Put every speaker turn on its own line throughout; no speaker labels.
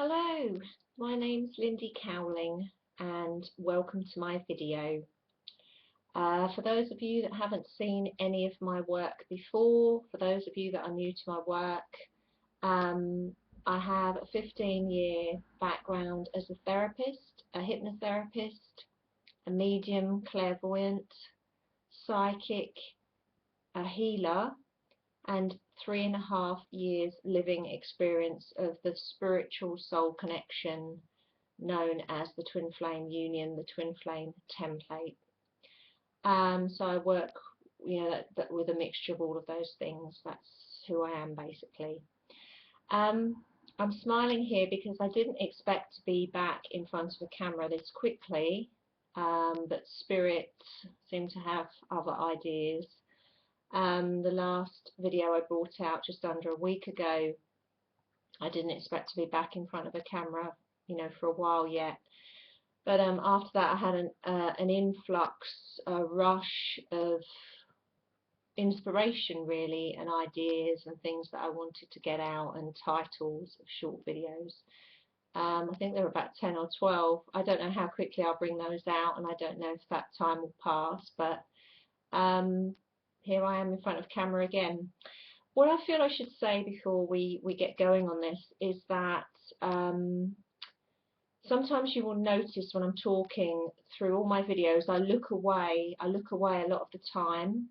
Hello, my name's Lindy Cowling and welcome to my video. For those of you that haven't seen any of my work before, for those of you that are new to my work, I have a 15-year background as a therapist, a hypnotherapist, a medium, clairvoyant, psychic, a healer, and 3.5 years living experience of the spiritual soul connection known as the twin flame union, the twin flame template. So I work, with a mixture of all of those things. That's who I am basically. I'm smiling here because I didn't expect to be back in front of a camera this quickly, but Spirit seemed to have other ideas. The last video I brought out just under a week ago, I didn't expect to be back in front of a camera, for a while yet. But after that, I had an influx, a rush of inspiration, really, and ideas and things that I wanted to get out, and titles of short videos. I think there were about 10 or 12. I don't know how quickly I'll bring those out, and I don't know if that time will pass, but here I am in front of camera again. What I feel I should say before we get going on this is that sometimes you will notice when I'm talking through all my videos, I look away a lot of the time.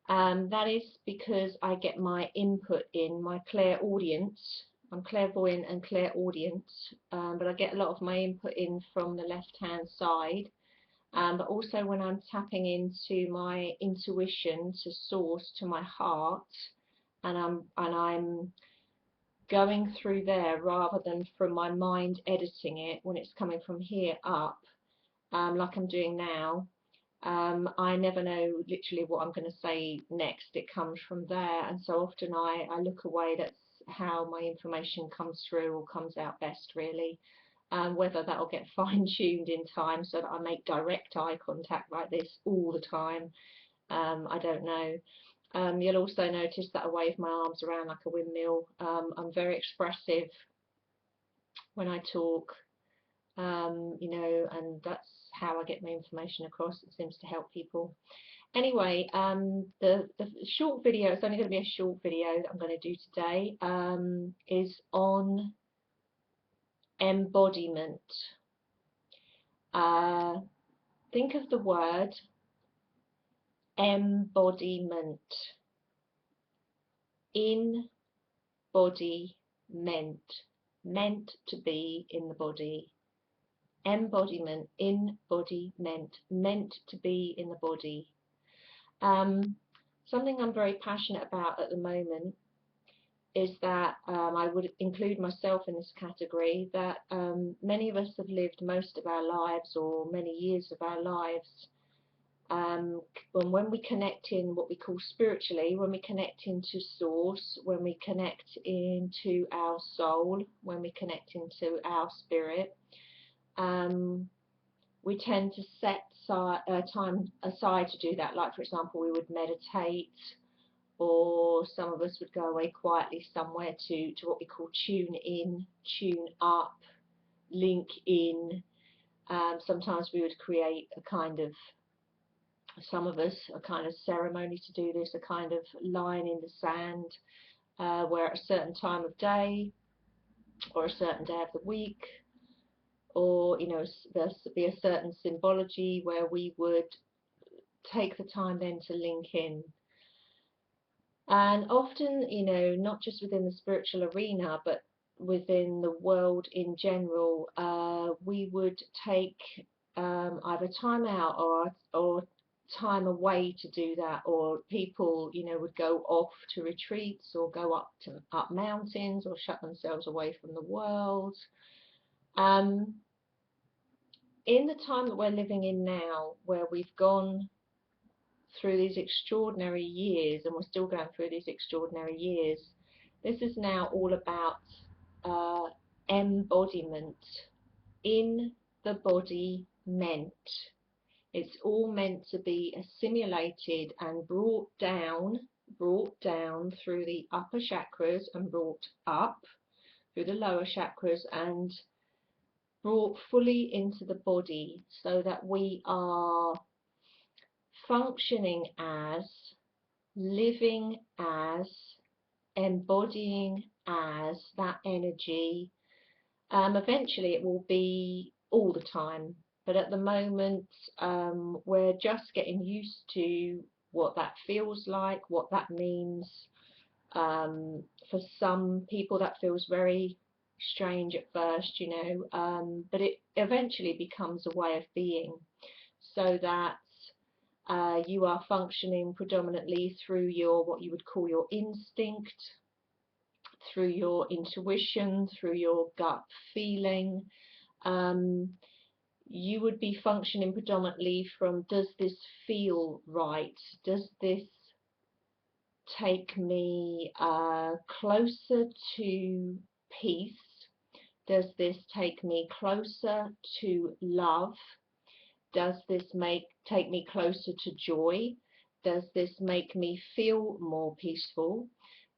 That is because I get my input in, my clairaudience. I'm clairvoyant and clairaudient, but I get a lot of my input in from the left-hand side. But also when I'm tapping into my intuition, to source, to my heart, and I'm going through there rather than from my mind editing it when it's coming from here up, like I'm doing now. I never know literally what I'm going to say next. It comes from there, and so often I look away. That's how my information comes through or comes out best, really. Whether that'll get fine-tuned in time so that I make direct eye contact like this all the time, I don't know. You'll also notice that I wave my arms around like a windmill. I'm very expressive when I talk, and that's how I get my information across. It seems to help people. Anyway, the short video, it's only going to be a short video that I'm going to do today, is on embodiment. Think of the word embodiment. In body meant to be in the body. Embodiment, in body meant to be in the body. Something I'm very passionate about at the moment is that I would include myself in this category, that many of us have lived most of our lives, or many years of our lives, when we connect in what we call spiritually, when we connect into source, when we connect into our soul, when we connect into our spirit, we tend to set time aside to do that. Like, for example, we would meditate, or some of us would go away quietly somewhere to what we call tune in, tune up, link in. Sometimes we would create a kind of, some of us, a kind of ceremony to do this, a kind of line in the sand, where at a certain time of day or a certain day of the week, or there's be a certain symbology where we would take the time then to link in. And often, not just within the spiritual arena, but within the world in general, we would take either time out or time away to do that, or people would go off to retreats, or go up mountains, or shut themselves away from the world. In the time that we're living in now, where we've gone through these extraordinary years, and we're still going through these extraordinary years, this is now all about embodiment. In the body meant. It's all meant to be assimilated and brought down through the upper chakras and brought up through the lower chakras and brought fully into the body, so that we are functioning as, living as, embodying as that energy. Eventually it will be all the time, but at the moment we're just getting used to what that feels like, what that means. For some people that feels very strange at first, but it eventually becomes a way of being, so that you are functioning predominantly through your, what you would call your instinct, through your intuition, through your gut feeling. You would be functioning predominantly from, does this feel right? Does this take me closer to peace? Does this take me closer to love? Does this take me closer to joy? Does this make me feel more peaceful?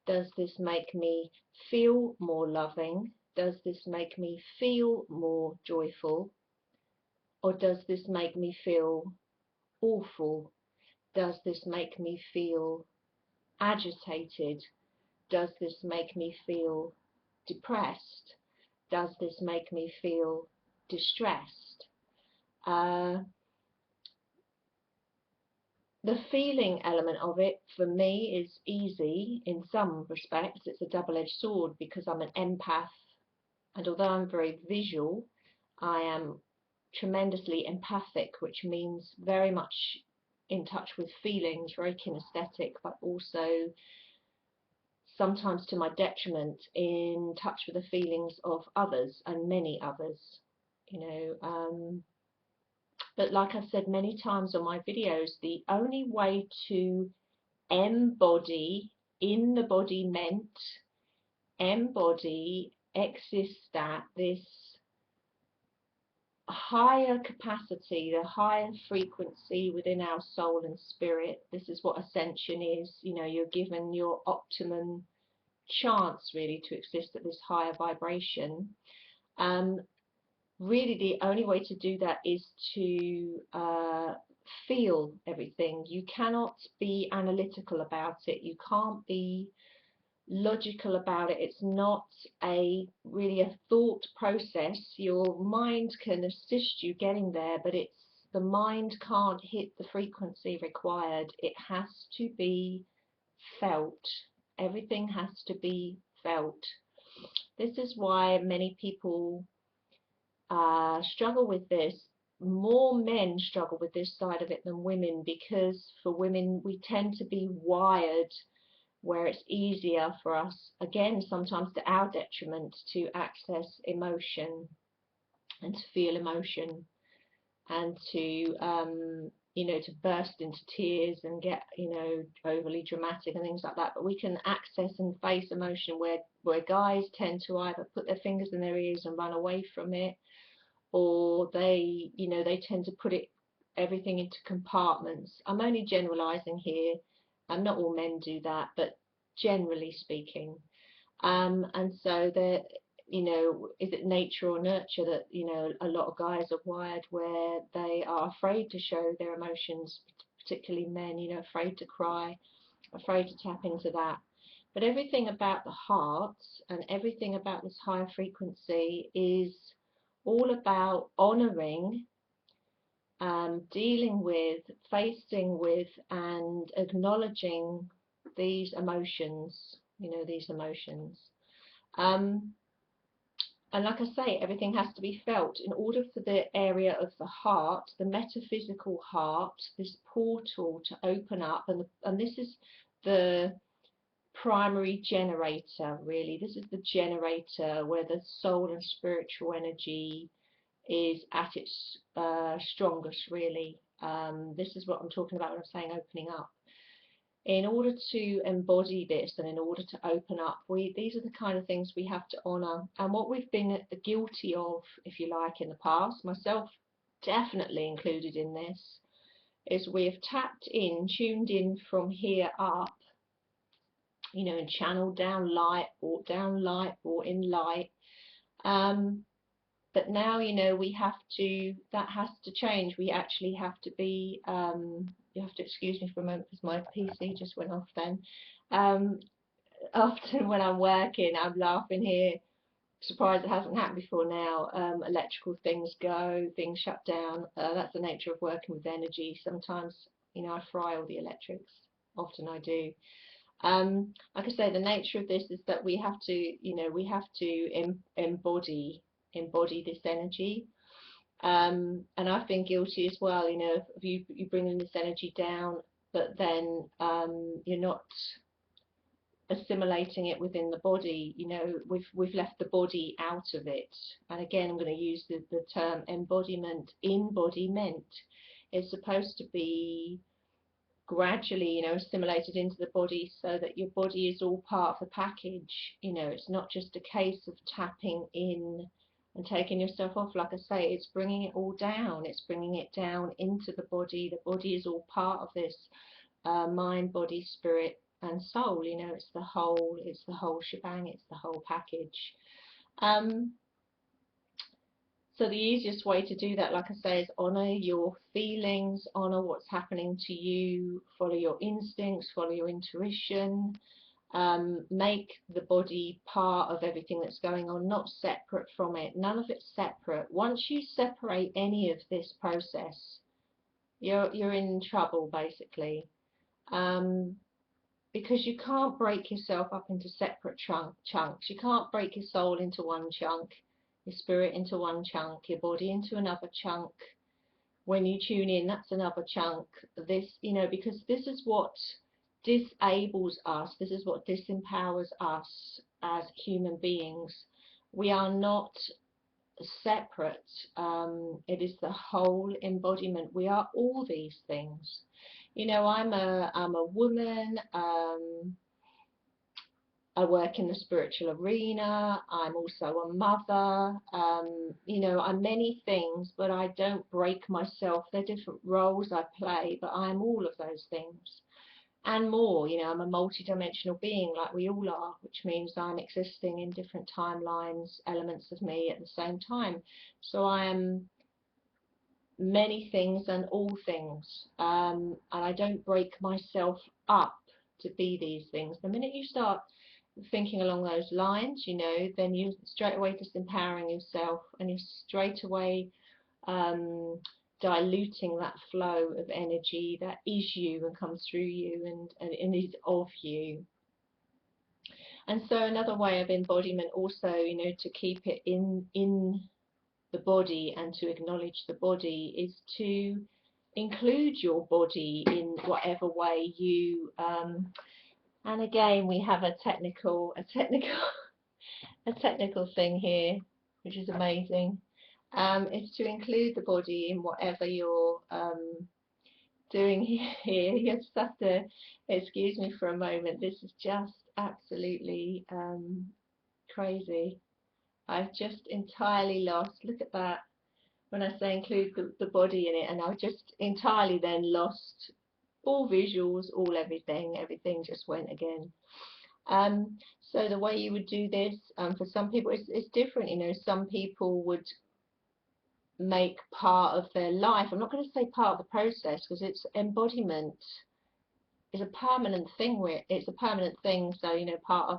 Does this make me feel more loving? Does this make me feel more joyful? Or does this make me feel awful? Does this make me feel agitated? Does this make me feel depressed? Does this make me feel distressed? The feeling element of it for me is easy in some respects. It's a double-edged sword because I'm an empath, and although I'm very visual, I am tremendously empathic, which means very much in touch with feelings, very kinesthetic, but also sometimes to my detriment in touch with the feelings of others, and many others, but like I've said many times on my videos, the only way to embody, in the body meant, embody, exist at this higher capacity, the higher frequency within our soul and spirit. This is what ascension is. You're given your optimum chance really to exist at this higher vibration. Really the only way to do that is to feel everything. You cannot be analytical about it. You can't be logical about it. It's not really a thought process. Your mind can assist you getting there, but the mind can't hit the frequency required. It has to be felt. Everything has to be felt. This is why many people struggle with this. More men struggle with this side of it than women, because for women we tend to be wired where it's easier for us, again sometimes to our detriment, to access emotion and to feel emotion and to to burst into tears and get overly dramatic and things like that. But we can access and face emotion where guys tend to either put their fingers in their ears and run away from it, or they tend to put everything into compartments. I'm only generalizing here, and not all men do that, but generally speaking. And so is it nature or nurture that a lot of guys are wired where they are afraid to show their emotions, particularly men, afraid to cry, afraid to tap into that. But everything about the heart and everything about this higher frequency is all about honoring, dealing with, facing with, and acknowledging these emotions, and like I say, everything has to be felt. In order for the area of the heart, the metaphysical heart, this portal to open up, and this is the primary generator, really. This is the generator where the soul and spiritual energy is at its strongest, really. This is what I'm talking about when I'm saying opening up. In order to embody this and in order to open up, these are the kind of things we have to honour. And what we've been guilty of, if you like, in the past, myself definitely included in this, is we have tapped in, tuned in from here up, you know, and channel down light, brought in light. Um, but now, you know, that has to change. We actually have to be, you have to excuse me for a moment because my PC just went off then. Um, Often when I'm working, I'm laughing here, surprised it hasn't happened before now. Electrical things go, things shut down. That's the nature of working with energy. Sometimes, you know, I fry all the electrics. Often I do. Like I say, the nature of this is that we have to, you know, we have to embody this energy. And I've been guilty as well, you know, of you bringing this energy down, but then you're not assimilating it within the body. You know, we've left the body out of it. And again, I'm going to use the term embodiment. Embodiment is supposed to be gradually, you know, assimilated into the body so that your body is all part of the package. You know, it's not just a case of tapping in and taking yourself off. Like I say, it's bringing it all down. It's bringing it down into the body. The body is all part of this mind, body, spirit, and soul. You know, it's the whole shebang. It's the whole package. So the easiest way to do that, like I say, is honour your feelings, honour what's happening to you, follow your instincts, follow your intuition, make the body part of everything that's going on, not separate from it. None of it's separate. Once you separate any of this process, you're in trouble, basically. Because you can't break yourself up into separate chunks. You can't break your soul into one chunk, your spirit into one chunk, your body into another chunk. When you tune in, that's another chunk. This, you know, because this is what disables us. This is what disempowers us as human beings. We are not separate. It is the whole embodiment. We are all these things. You know, I'm a woman. I work in the spiritual arena. I'm also a mother. You know, I'm many things, but I don't break myself. They're different roles I play, but I'm all of those things and more. You know, I'm a multi-dimensional being like we all are, which means I'm existing in different timelines, elements of me at the same time. So I am many things and all things, and I don't break myself up to be these things. The minute you start thinking along those lines, you know, then you're straight away disempowering yourself, and you're straight away diluting that flow of energy that is you and comes through you and is of you. And so another way of embodiment also, you know, to keep it in the body and to acknowledge the body is to include your body in whatever way you and again we have a technical thing here, which is amazing. Is to include the body in whatever you're doing here. You just have to excuse me for a moment. This is just absolutely crazy. I've just entirely lost, look at that, when I say include the body in it, and I've just entirely then lost all visuals, all everything just went again. So the way you would do this, for some people it's different. You know, some people would make part of their life, I'm not going to say part of the process, because it's embodiment is a permanent thing. It's a permanent thing, so you know, part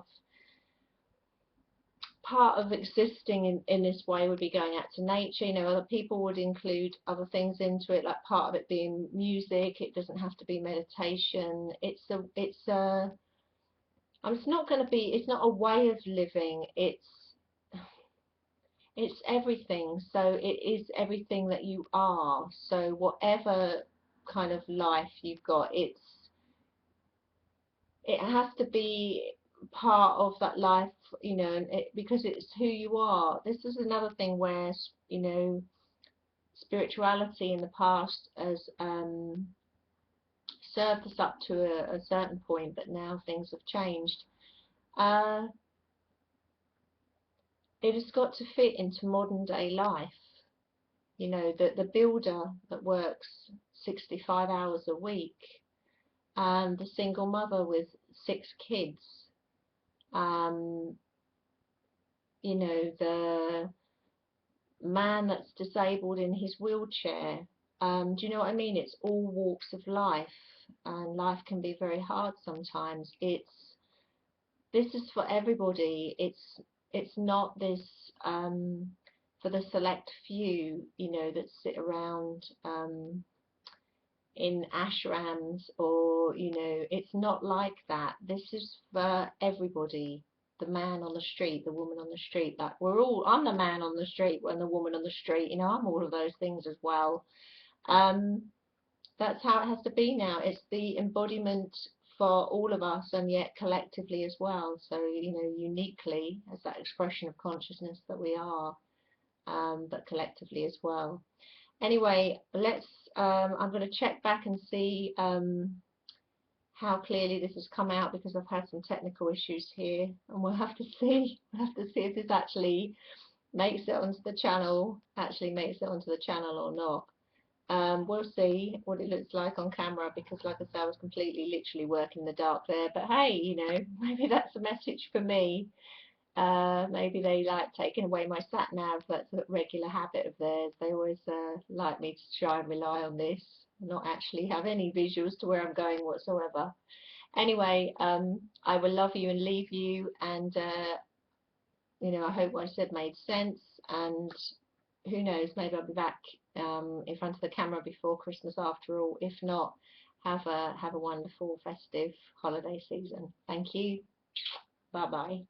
of existing in this way would be going out to nature. You know, other people would include other things into it, like part of it being music. It doesn't have to be meditation. It's not going to be, it's not a way of living, it's everything. So it is everything that you are. So whatever kind of life you've got, it has to be part of that life, you know, because it's who you are. This is another thing where, you know, spirituality in the past has served us up to a certain point, but now things have changed. It has got to fit into modern day life. You know, the builder that works 65 hours a week, and the single mother with 6 kids, You know, the man that's disabled in his wheelchair. Do you know what I mean? It's all walks of life, and life can be very hard sometimes. This is for everybody. It's not this for the select few, you know, that sit around in ashrams, or you know, it's not like that. This is for everybody. The man on the street, the woman on the street, like I'm the man on the street and the woman on the street, you know, I'm all of those things as well. um that's how it has to be now. It's the embodiment for all of us, and yet collectively as well. So, you know, uniquely as that expression of consciousness that we are, but collectively as well. Anyway, I'm going to check back and see how clearly this has come out, because I've had some technical issues here, and we'll have to see. We'll have to see if this actually makes it onto the channel, or not. We'll see what it looks like on camera, because like I said, I was completely literally working in the dark there. But hey, you know, maybe that's a message for me. Maybe they like taking away my sat nav. That's a regular habit of theirs. They always like me to try and rely on this, not actually have any visuals to where I'm going whatsoever. Anyway, I will love you and leave you, and you know, I hope what I said made sense, and who knows, maybe I'll be back in front of the camera before Christmas after all. If not, have a wonderful festive holiday season. Thank you. Bye bye.